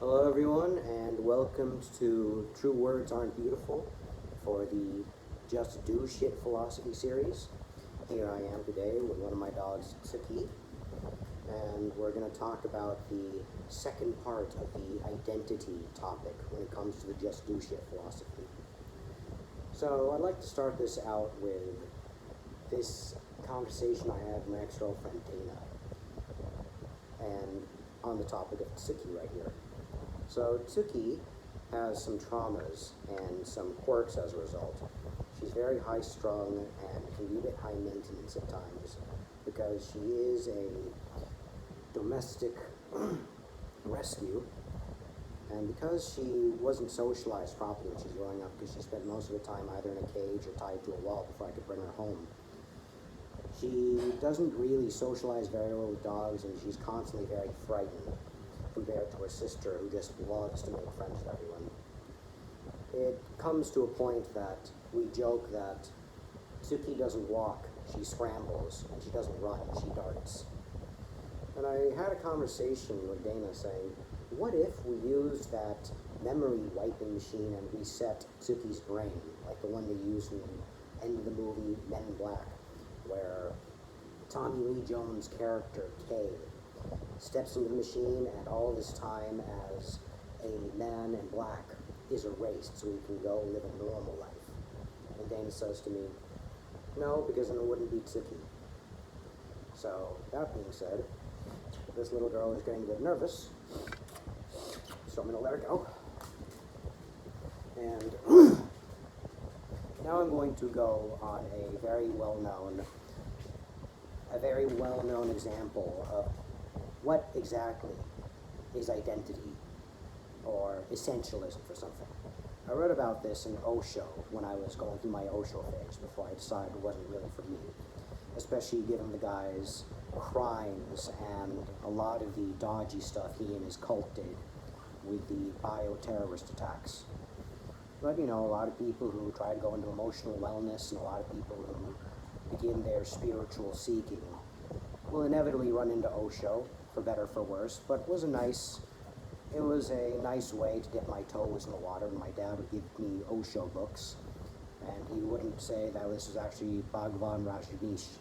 Hello, everyone, and welcome to True Words Aren't Beautiful for the Just Do Shit Philosophy series. Here I am today with one of my dogs, Tsuki, and we're going to talk about the second part of the identity topic when it comes to the Just Do Shit philosophy. So, I'd like to start this out with this conversation I had with my ex-girlfriend, Dana, and on the topic of Tsuki right here. So Tsuki has some traumas and some quirks as a result. She's very high-strung and can be a bit high maintenance at times because she is a domestic rescue, and because she wasn't socialized properly when she was growing up, because she spent most of the time either in a cage or tied to a wall before I could bring her home. She doesn't really socialize very well with dogs, and she's constantly very frightened compared to her sister, who just loves to make friends with everyone. It comes to a point that we joke that Tsuki doesn't walk, she scrambles, and she doesn't run, she darts. And I had a conversation with Dana saying, what if we used that memory wiping machine and reset Tsuki's brain, like the one they used in the end of the movie Men in Black, where Tommy Lee Jones' character, Kay, steps into the machine, and all this time as a man in black is erased so he can go live a normal life. And Dana says to me, no, because then it wouldn't be Tsuki. So, that being said, this little girl is getting a bit nervous, so I'm going to let her go. And now I'm going to go on a very well-known example of what exactly is identity or essentialism for something. I read about this in Osho when I was going through my Osho phase before I decided it wasn't really for me, especially given the guy's crimes and a lot of the dodgy stuff he and his cult did with the bioterrorist attacks. But, a lot of people who try to go into emotional wellness and a lot of people who begin their spiritual seeking will inevitably run into Osho, for better or for worse, but it was a nice way to dip my toes in the water, and my dad would give me Osho books, and he wouldn't say that this was actually Bhagavan Rajneesh.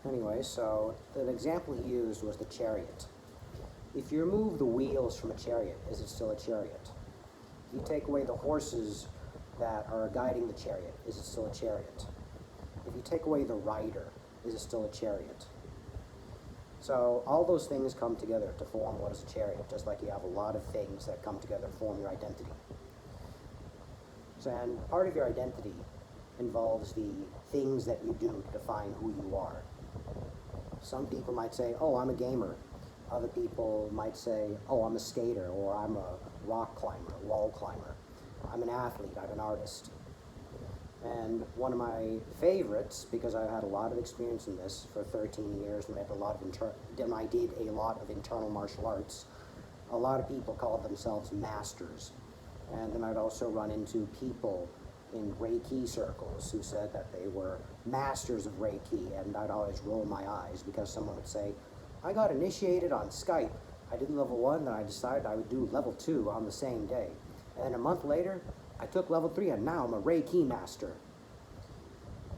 Anyway, so the example he used was the chariot. If you remove the wheels from a chariot, is it still a chariot? If you take away the horses that are guiding the chariot, is it still a chariot? If you take away the rider, is it still a chariot? So all those things come together to form what is a chariot, just like you have a lot of things that come together to form your identity. So, and part of your identity involves the things that you do to define who you are. Some people might say, oh, I'm a gamer. Other people might say, oh, I'm a skater, or I'm a rock climber, wall climber. I'm an athlete, I'm an artist. And one of my favorites, because I've had a lot of experience in this for 13 years, and I did a lot of internal martial arts, a lot of people call themselves masters. And then I'd also run into people in Reiki circles who said that they were masters of Reiki, and I'd always roll my eyes because someone would say, I got initiated on Skype. I did level 1, then I decided I would do level 2 on the same day. And then a month later, I took level 3, and now I'm a Reiki master.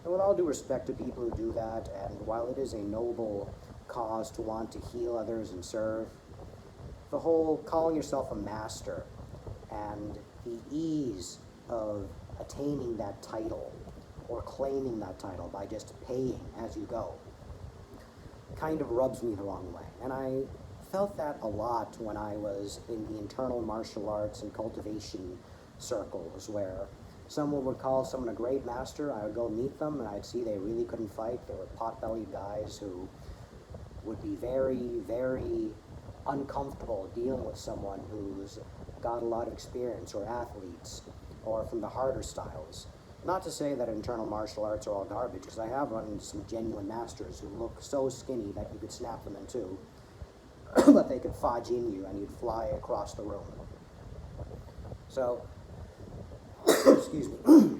And with all due respect to people who do that, and while it is a noble cause to want to heal others and serve, the whole calling yourself a master and the ease of attaining that title or claiming that title by just paying as you go kind of rubs me the wrong way. And I felt that a lot when I was in the internal martial arts and cultivation circles, where someone would call someone a great master. I would go meet them, and I'd see they really couldn't fight. They were pot-bellied guys who would be very, very uncomfortable dealing with someone who's got a lot of experience, or athletes, or from the harder styles. Not to say that internal martial arts are all garbage, because I have run into some genuine masters who look so skinny that you could snap them in two, but they could fudge in you and you'd fly across the room. So, excuse me.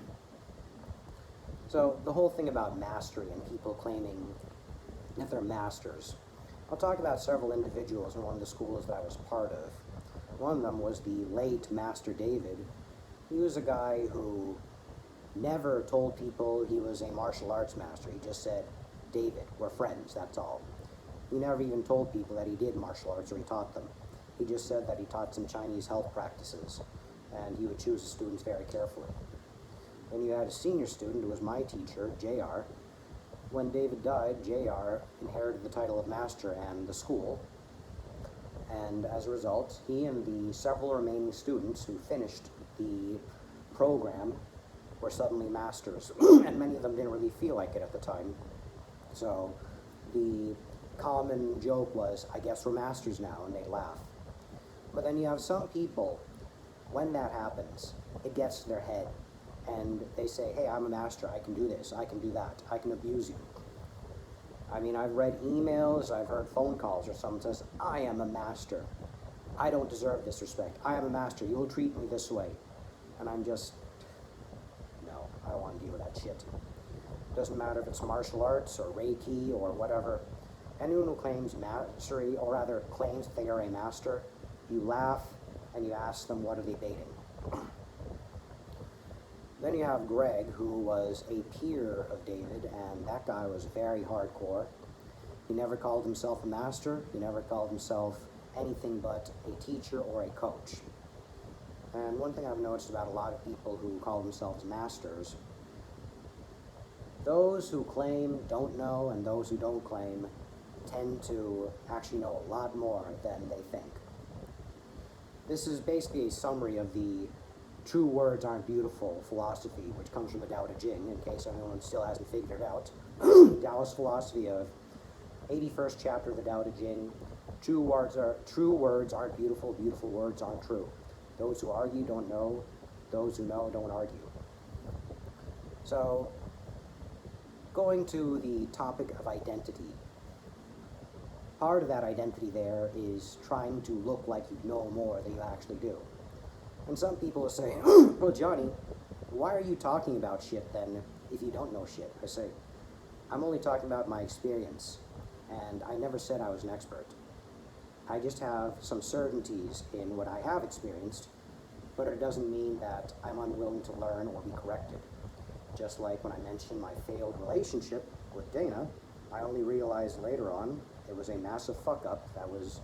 So the whole thing about mastery and people claiming that they're masters I'll talk about several individuals in one of the schools that I was part of. One of them was the late Master David. He was a guy who never told people he was a martial arts master. He just said, David, we're friends, that's all. He never even told people that he did martial arts or he taught them. He just said that he taught some Chinese health practices, and he would choose his students very carefully. Then you had a senior student who was my teacher, JR. When David died, JR inherited the title of master and the school, and as a result, he and the several remaining students who finished the program were suddenly masters, and many of them didn't really feel like it at the time. So the common joke was, I guess we're masters now, and they laugh. But then you have some people, when that happens, it gets to their head, and they say, hey, I'm a master, I can do this, I can do that, I can abuse you. I mean, I've read emails, I've heard phone calls where someone says, I am a master. I don't deserve this respect. I am a master, you'll treat me this way. And I'm just, no, I don't want to deal with that shit. Doesn't matter if it's martial arts or Reiki or whatever. Anyone who claims mastery, or rather claims that they are a master, you laugh and you ask them, what are they baiting? Then you have Greg, who was a peer of David, and that guy was very hardcore. He never called himself a master. He never called himself anything but a teacher or a coach. And one thing I've noticed about a lot of people who call themselves masters, those who claim don't know and those who don't claim tend to actually know a lot more than they think. This is basically a summary of the True Words Aren't Beautiful philosophy, which comes from the Tao Te Ching, in case anyone still hasn't figured it out. Taoist philosophy of 81st chapter of the Tao Te Ching. True words aren't beautiful, beautiful words aren't true. Those who argue don't know, those who know don't argue. So, going to the topic of identity. Part of that identity there is trying to look like you know more than you actually do. And some people will say, well, Johnny, why are you talking about shit then if you don't know shit? I say, I'm only talking about my experience, and I never said I was an expert. I just have some certainties in what I have experienced, but it doesn't mean that I'm unwilling to learn or be corrected. Just like when I mentioned my failed relationship with Dana, I only realized later on it was a massive fuck-up that was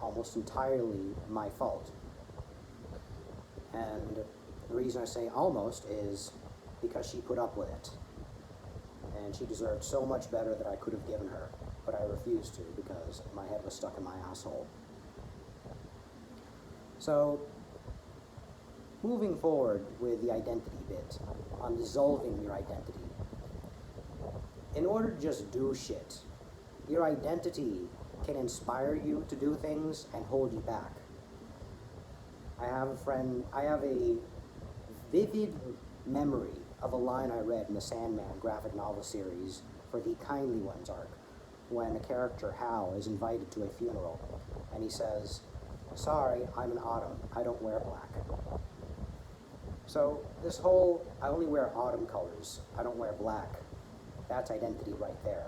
almost entirely my fault. And the reason I say almost is because she put up with it. And she deserved so much better that I could have given her, but I refused to because my head was stuck in my asshole. So, moving forward with the identity bit, on dissolving your identity. In order to just do shit, your identity can inspire you to do things and hold you back. I have a vivid memory of a line I read in the Sandman graphic novel series for the Kindly Ones arc, when a character, Hal, is invited to a funeral, and he says, sorry, I'm an autumn, I don't wear black. So this whole, I only wear autumn colors, I don't wear black, that's identity right there.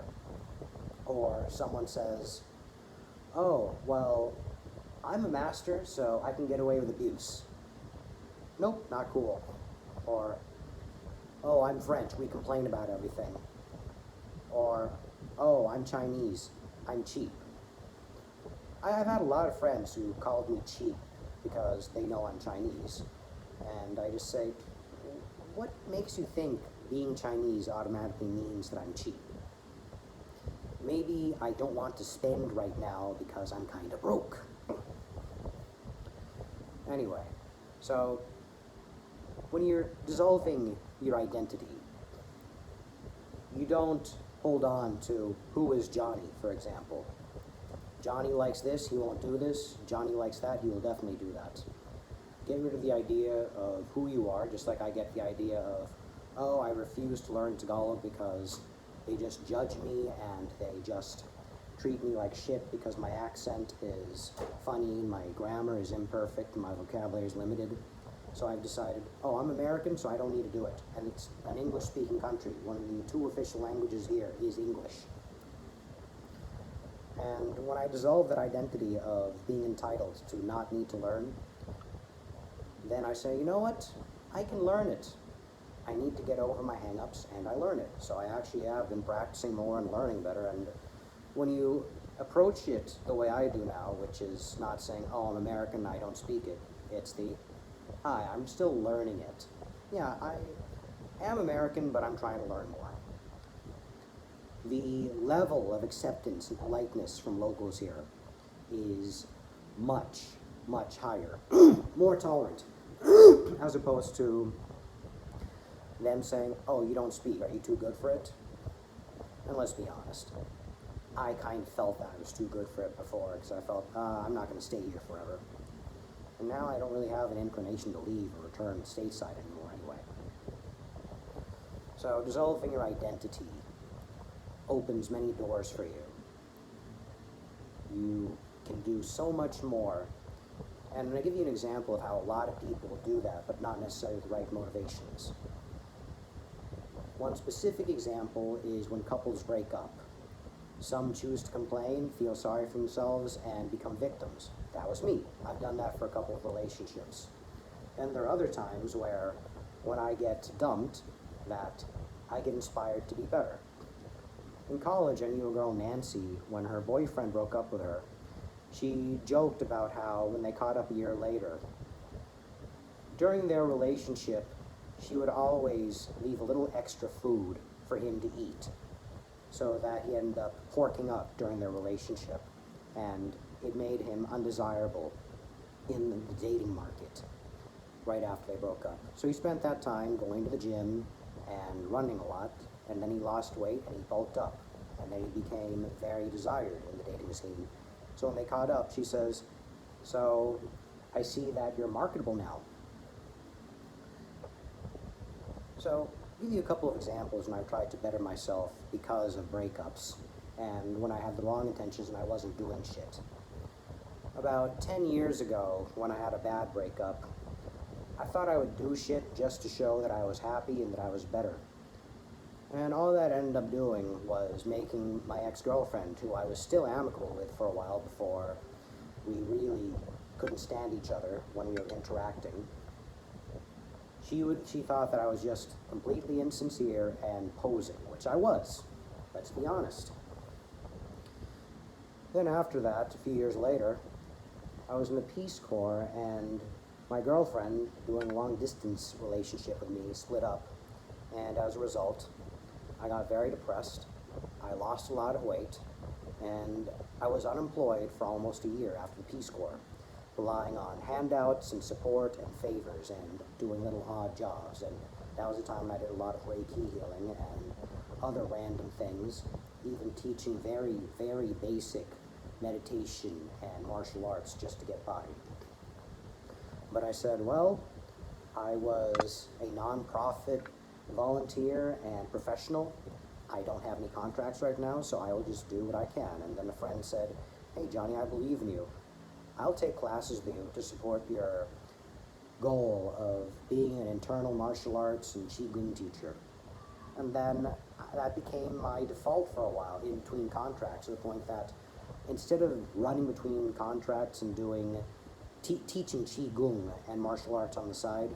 Or someone says, oh, well, I'm a master, so I can get away with abuse. Nope, not cool. Or, oh, I'm French, we complain about everything. Or, oh, I'm Chinese, I'm cheap. I've had a lot of friends who called me cheap because they know I'm Chinese. And I just say, what makes you think being Chinese automatically means that I'm cheap? Maybe I don't want to spend right now because I'm kind of broke. Anyway, so when you're dissolving your identity, you don't hold on to who is Johnny, for example. Johnny likes this, he won't do this. Johnny likes that, he will definitely do that. Get rid of the idea of who you are, just like I get the idea of, oh, I refuse to learn Tagalog because they just judge me and they just treat me like shit because my accent is funny, my grammar is imperfect, my vocabulary is limited. So I've decided, oh, I'm American, so I don't need to do it. And it's an English-speaking country. One of the 2 official languages here is English. And when I dissolve that identity of being entitled to not need to learn, then I say, you know what? I can learn it. I need to get over my hang-ups, and I learn it. So I actually have been practicing more and learning better. And when you approach it the way I do now, which is not saying, oh, I'm American, I don't speak it. It's the, hi, I'm still learning it. Yeah, I am American, but I'm trying to learn more. The level of acceptance and politeness from locals here is much, much higher, more tolerant, as opposed to them saying, oh, you don't speak, are you too good for it? And let's be honest, I kind of felt that I was too good for it before, because I felt, I'm not going to stay here forever. And now I don't really have an inclination to leave or return stateside anymore anyway. So dissolving your identity opens many doors for you. You can do so much more. And I'm going to give you an example of how a lot of people do that, but not necessarily with the right motivations. One specific example is when couples break up. Some choose to complain, feel sorry for themselves, and become victims. That was me. I've done that for a couple of relationships. And there are other times where, when I get dumped, that I get inspired to be better. In college, I knew a girl, Nancy, when her boyfriend broke up with her. She joked about how, when they caught up a year later, during their relationship, she would always leave a little extra food for him to eat, so that he ended up porking up during their relationship, and it made him undesirable in the dating market right after they broke up. So he spent that time going to the gym and running a lot, and then he lost weight and he bulked up, and then he became very desired in the dating scene. So when they caught up, she says, so I see that you're marketable now. So I'll give you a couple of examples when I've tried to better myself because of breakups, and when I had the wrong intentions and I wasn't doing shit. About 10 years ago, when I had a bad breakup, I thought I would do shit just to show that I was happy and that I was better. And all that ended up doing was making my ex-girlfriend, who I was still amicable with for a while before we really couldn't stand each other when we were interacting, she thought that I was just completely insincere and posing, which I was, let's be honest. Then after that, a few years later, I was in the Peace Corps, and my girlfriend, doing a long-distance relationship with me, split up, and as a result, I got very depressed, I lost a lot of weight, and I was unemployed for almost a year after the Peace Corps, relying on handouts and support and favors and doing little odd jobs. And that was the time I did a lot of Reiki healing and other random things, even teaching very, very basic meditation and martial arts just to get by. But I said, well, I was a non-profit volunteer and professional. I don't have any contracts right now, so I will just do what I can. And then a friend said, hey, Johnny, I believe in you. I'll take classes with you to support your goal of being an internal martial arts and Qigong teacher. And then that became my default for a while in between contracts, to the point that instead of running between contracts and doing teaching Qigong and martial arts on the side,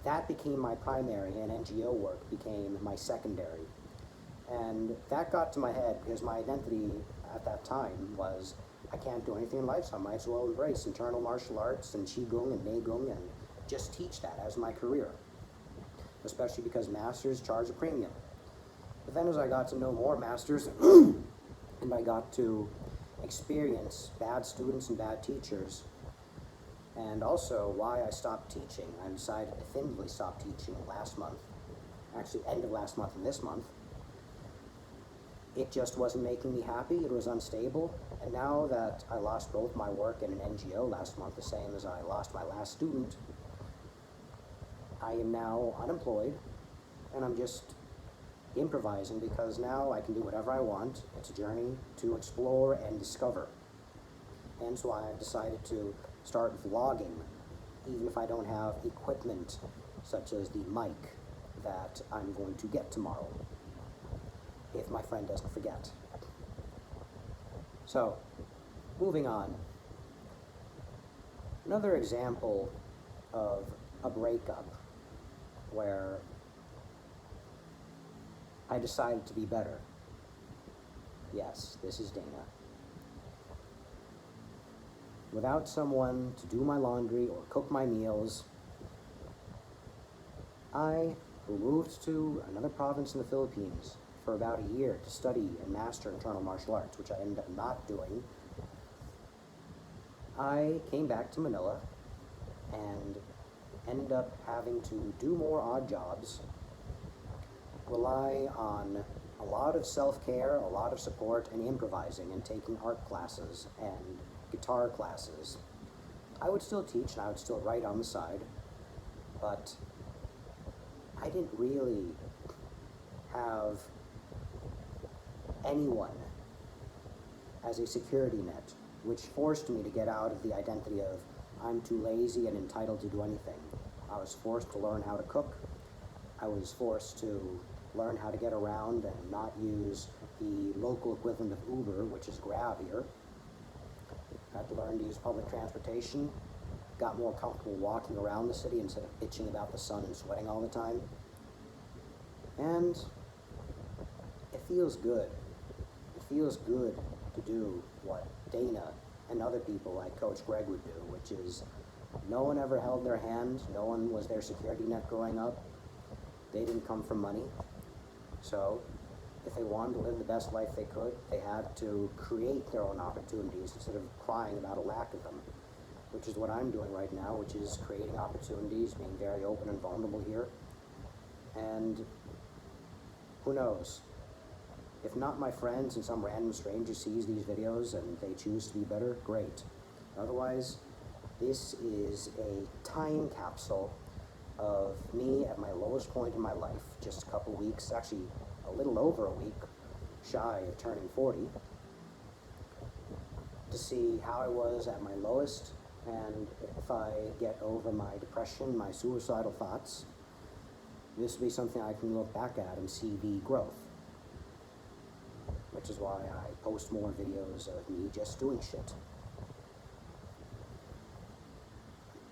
that became my primary, and NGO work became my secondary. And that got to my head because my identity at that time was, I can't do anything in life, so I might as well embrace internal martial arts and Qigong and Neigong and just teach that as my career, especially because masters charge a premium. But then as I got to know more masters and I got to experience bad students and bad teachers, and also why I stopped teaching, I decided to definitively stop teaching last month, actually end of last month and this month. It just wasn't making me happy, it was unstable, and now that I lost both my work and an NGO last month, the same as I lost my last student, I am now unemployed, and I'm just improvising because now I can do whatever I want. It's a journey to explore and discover. And so I decided to start vlogging, even if I don't have equipment such as the mic that I'm going to get tomorrow, if my friend doesn't forget. So, moving on. Another example of a breakup where I decided to be better. Yes, this is Dana. Without someone to do my laundry or cook my meals, I moved to another province in the Philippines for about a year to study and master internal martial arts, which I ended up not doing. I came back to Manila and ended up having to do more odd jobs, rely on a lot of self-care, a lot of support, and improvising, and taking art classes and guitar classes. I would still teach and I would still write on the side, but I didn't really have anyone as a security net, which forced me to get out of the identity of I'm too lazy and entitled to do anything. I was forced to learn how to cook. I was forced to learn how to get around and not use the local equivalent of Uber, which is Grab here. I had to learn to use public transportation, got more comfortable walking around the city instead of bitching about the sun and sweating all the time. And it feels good. It feels good to do what Dana and other people like Coach Greg would do, which is no one ever held their hand, no one was their security net growing up. They didn't come from money. So if they wanted to live the best life they could, they had to create their own opportunities instead of crying about a lack of them, which is what I'm doing right now, which is creating opportunities, being very open and vulnerable here. And who knows? If not my friends and some random stranger sees these videos and they choose to be better, great. Otherwise, this is a time capsule of me at my lowest point in my life, just a couple weeks, actually a little over a week shy of turning 40, to see how I was at my lowest, and if I get over my depression, my suicidal thoughts, this will be something I can look back at and see the growth. Which is why I post more videos of me just doing shit.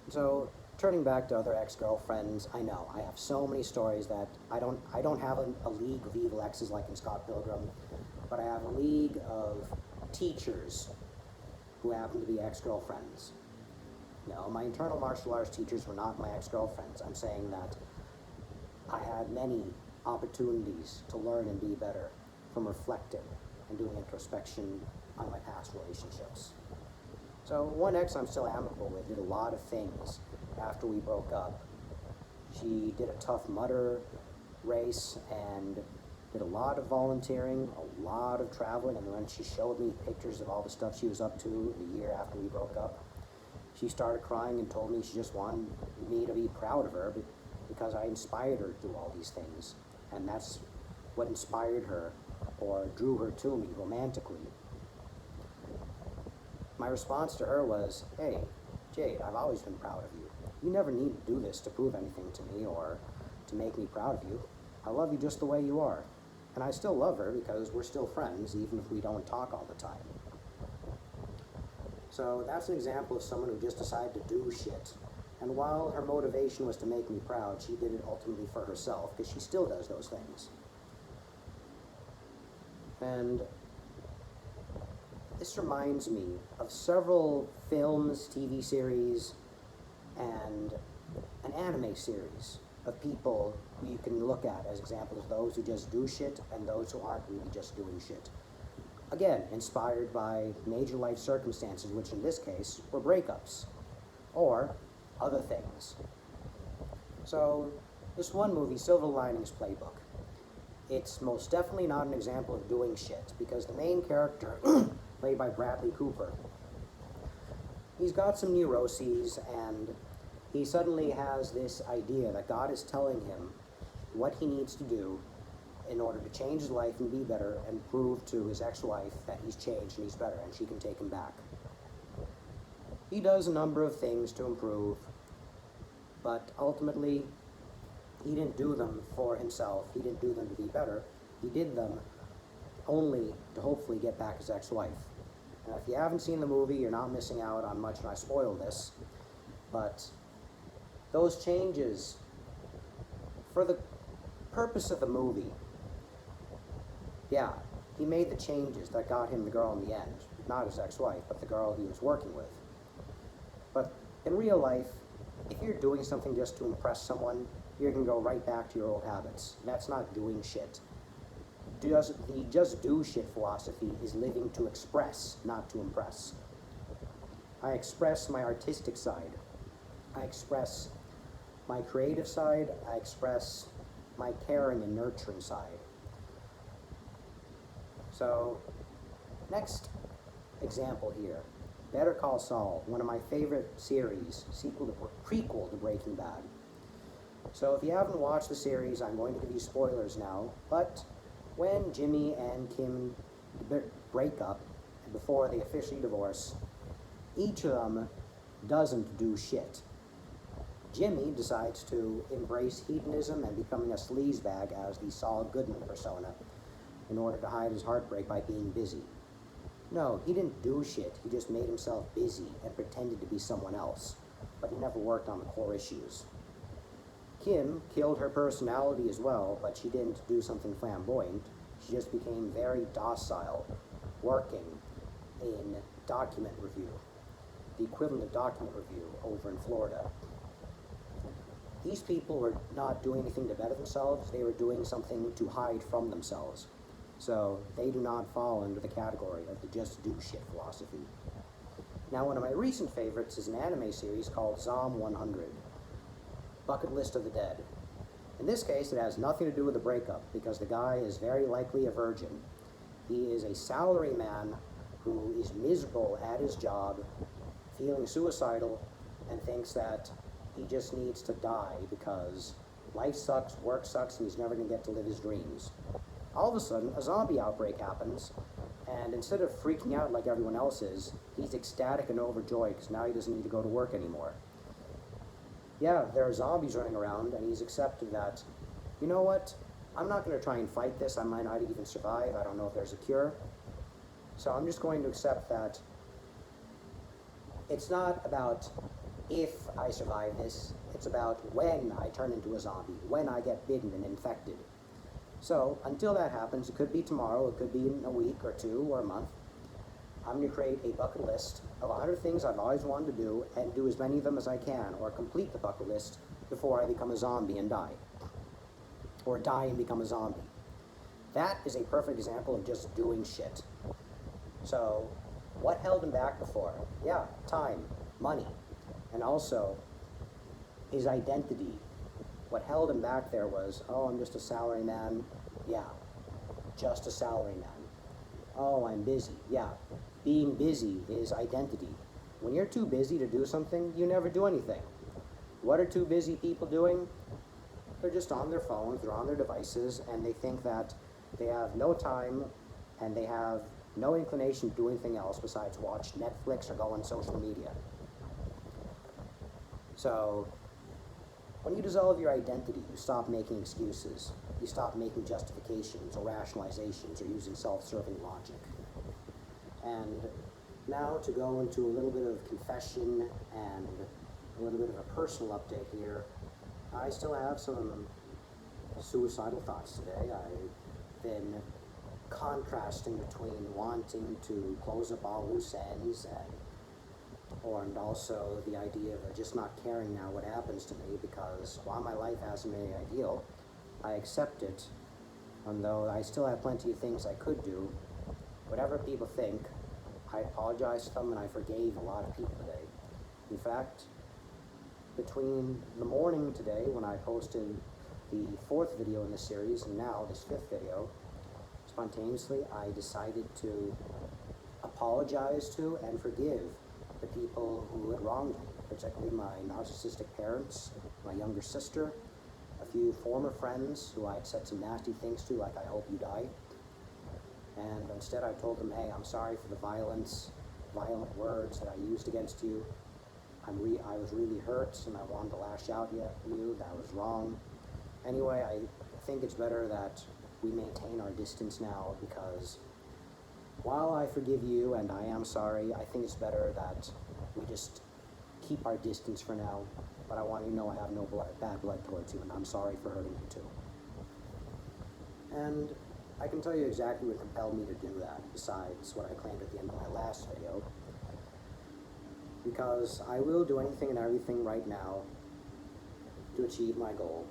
So, turning back to other ex-girlfriends, I know, I have so many stories that I don't have a league of evil exes like in Scott Pilgrim, but I have a league of teachers who happen to be ex-girlfriends. No, my internal martial arts teachers were not my ex-girlfriends. I'm saying that I had many opportunities to learn and be better from reflecting and doing introspection on my past relationships. So one ex I'm still amicable with did a lot of things after we broke up. She did a Tough Mudder race and did a lot of volunteering, a lot of traveling, and when she showed me pictures of all the stuff she was up to the year after we broke up, she started crying and told me she just wanted me to be proud of her because I inspired her to do all these things. And that's what inspired her or drew her to me romantically. My response to her was, hey, Jade, I've always been proud of you. You never need to do this to prove anything to me or to make me proud of you. I love you just the way you are. And I still love her because we're still friends, even if we don't talk all the time. So that's an example of someone who just decided to do shit. And while her motivation was to make me proud, she did it ultimately for herself, because she still does those things. And this reminds me of several films, TV series, and an anime series of people who you can look at as examples of those who just do shit and those who aren't really just doing shit. Again, inspired by major life circumstances, which in this case were breakups, or other things. So, this one movie, Silver Linings Playbook, it's most definitely not an example of doing shit, because the main character, played by Bradley Cooper, he's got some neuroses, and he suddenly has this idea that God is telling him what he needs to do in order to change his life and be better and prove to his ex-wife that he's changed and he's better and she can take him back. He does a number of things to improve, but ultimately he didn't do them for himself. He didn't do them to be better. He did them only to hopefully get back his ex-wife. And if you haven't seen the movie, you're not missing out on much, and I spoiled this. But those changes, for the purpose of the movie, yeah, he made the changes that got him the girl in the end. Not his ex-wife, but the girl he was working with. But in real life, if you're doing something just to impress someone, you're going to go right back to your old habits. That's not doing shit. The just do shit philosophy is living to express, not to impress. I express my artistic side. I express my creative side. I express my caring and nurturing side. So, next example here. Better Call Saul, one of my favorite series, prequel to Breaking Bad. So if you haven't watched the series, I'm going to give you spoilers now, but when Jimmy and Kim break up, and before they officially divorce, each of them doesn't do shit. Jimmy decides to embrace hedonism and becoming a sleazebag as the Saul Goodman persona in order to hide his heartbreak by being busy. No, he didn't do shit, he just made himself busy and pretended to be someone else, but he never worked on the core issues. Kim killed her personality as well, but she didn't do something flamboyant. She just became very docile, working in document review, the equivalent of document review over in Florida. These people were not doing anything to better themselves, they were doing something to hide from themselves. So they do not fall into the category of the just do shit philosophy. Now, one of my recent favorites is an anime series called Zom 100, Bucket List of the Dead. In this case, it has nothing to do with the breakup because the guy is very likely a virgin. He is a salary man who is miserable at his job, feeling suicidal, and thinks that he just needs to die because life sucks, work sucks, and he's never going to get to live his dreams. All of a sudden, a zombie outbreak happens, and instead of freaking out like everyone else is, he's ecstatic and overjoyed because now he doesn't need to go to work anymore. Yeah, there are zombies running around, and he's accepted that, you know what, I'm not going to try and fight this, I might not even survive, I don't know if there's a cure, so I'm just going to accept that it's not about if I survive this, it's about when I turn into a zombie, when I get bitten and infected. So, until that happens, it could be tomorrow, it could be in a week or two or a month, I'm going to create a bucket list of 100 things I've always wanted to do and do as many of them as I can, or complete the bucket list before I become a zombie and die. Or die and become a zombie. That is a perfect example of just doing shit. So, what held him back before? Yeah, time, money, and also his identity. What held him back there was, oh, I'm just a salary man. Yeah, just a salary man. Oh, I'm busy. Yeah, being busy is identity. When you're too busy to do something, you never do anything. What are two busy people doing? They're just on their phones, they're on their devices, and they think that they have no time and they have no inclination to do anything else besides watch Netflix or go on social media. So, when you dissolve your identity, you stop making excuses. You stop making justifications or rationalizations or using self-serving logic. And now to go into a little bit of confession and a little bit of a personal update here. I still have some suicidal thoughts today. I've been contrasting between wanting to close up all loose ends and also the idea of just not caring now what happens to me, because while my life hasn't been ideal, I accept it, and though I still have plenty of things I could do. Whatever people think, I apologize to them and I forgave a lot of people today. In fact, between the morning today when I posted the 4th video in this series and now this 5th video, spontaneously I decided to apologize to and forgive the people who had wronged me, particularly my narcissistic parents, my younger sister, a few former friends who I had said some nasty things to, like I hope you die. And instead I told them, hey, I'm sorry for the violent words that I used against you. I was really hurt and I wanted to lash out at you. That was wrong. Anyway, I think it's better that we maintain our distance now, because while I forgive you and I am sorry, I think it's better that we just keep our distance for now. But I want you to know I have no bad blood towards you, and I'm sorry for hurting you too. And I can tell you exactly what compelled me to do that, besides what I claimed at the end of my last video. Because I will do anything and everything right now to achieve my goal.